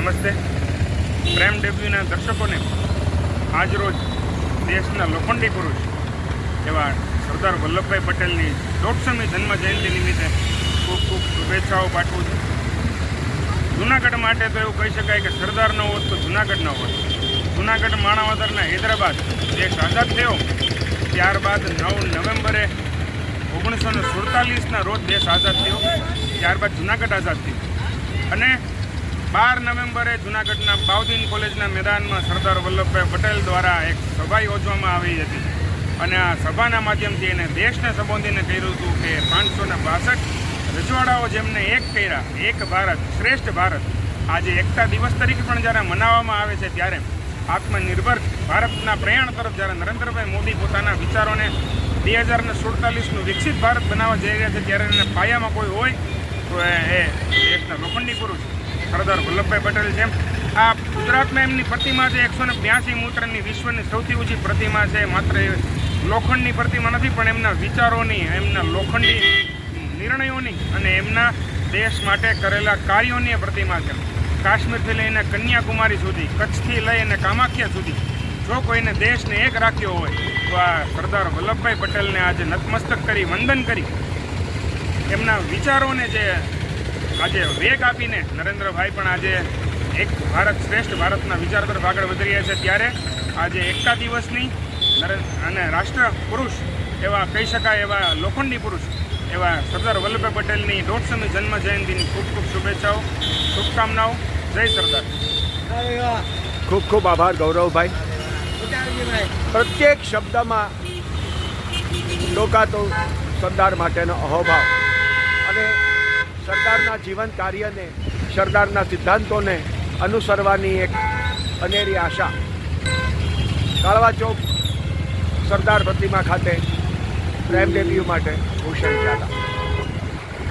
નમસ્તે. પ્રેમ ડેબ્યુના દર્શકોને આજરોજ દેશના લોખંડી પુરુષ એવા સરદાર વલ્લભભાઈ પટેલની 150મી જન્મ જયંતિ નિમિત્તે ખૂબ ખૂબ શુભેચ્છાઓ પાઠવું છું. જૂનાગઢ માટે તો એવું કહી શકાય કે સરદાર ન હોત તો જૂનાગઢ ન હોત. જૂનાગઢ માણાવદરના હૈદરાબાદ દેશ આઝાદ થયો ત્યારબાદ 9 નવેમ્બરે 1947ના રોજ દેશ આઝાદ થયો. ત્યારબાદ જૂનાગઢ આઝાદ થયું અને 12 નવેમ્બરે જૂનાગઢના બાઉદીન કોલેજના મેદાનમાં સરદાર વલ્લભભાઈ પટેલ દ્વારા એક સભા યોજવામાં આવી હતી અને આ સભાના માધ્યમથી એને દેશને સંબોધીને કહ્યું હતું કે 562 રજવાડાઓ જેમને એક કર્યા, એક ભારત શ્રેષ્ઠ ભારત. આજે એકતા દિવસ તરીકે પણ જ્યારે મનાવવામાં આવે છે ત્યારે આત્મનિર્ભર ભારતના પ્રયાણ તરફ જ્યારે નરેન્દ્રભાઈ મોદી પોતાના વિચારોને 2047નું વિકસિત ભારત બનાવવા જઈ રહ્યા છે ત્યારે એને પાયામાં કોઈ હોય તો એ દેશના લોખંડી પુરુષ સરદાર વલ્લભભાઈ પટેલ છે. આ ગુજરાતમાં એમની પ્રતિમા છે 182 મીટરની વિશ્વની સૌથી ઊંચી પ્રતિમા છે. માત્ર લોખંડની પ્રતિમા નથી પણ એમના વિચારોની, એમના લોખંડી નિર્ણયોની અને એમના દેશ માટે કરેલા કાર્યોની પ્રતિમા છે. કાશ્મીરથી લઈને કન્યાકુમારી સુધી, કચ્છથી લઈને કામાખ્યા સુધી જો કોઈને દેશને એક રાખ્યો હોય તો આ સરદાર વલ્લભભાઈ પટેલને આજે નતમસ્તક કરી વંદન કરી એમના વિચારોને જે આજે વેગ આપીને નરેન્દ્રભાઈ પણ આજે એક ભારત શ્રેષ્ઠ ભારતના વિચાર તરફ આગળ વધી રહ્યા છે. ત્યારે આજે એકતા દિવસની અને રાષ્ટ્ર પુરુષ એવા કહી શકાય એવા લોખંડી પુરુષ એવા સરદાર વલ્લભભાઈ પટેલની 150મી જન્મ જયંતિની ખૂબ ખૂબ શુભેચ્છાઓ, શુભકામનાઓ. જય સરદાર. ખૂબ ખૂબ આભાર ગૌરવભાઈ. પ્રત્યેક શબ્દમાં લોકાતો સરદાર માટેનો અહોભાવ અને સરદારના જીવન કાર્યને, સરદારના સિદ્ધાંતોને અનુસરવાની એક અનેરી આશા. કાળવા ચોક સરદાર પ્રતિમા ખાતે પ્રેમ ડેબ્યુ માટે ભૂષણ ઝાલા.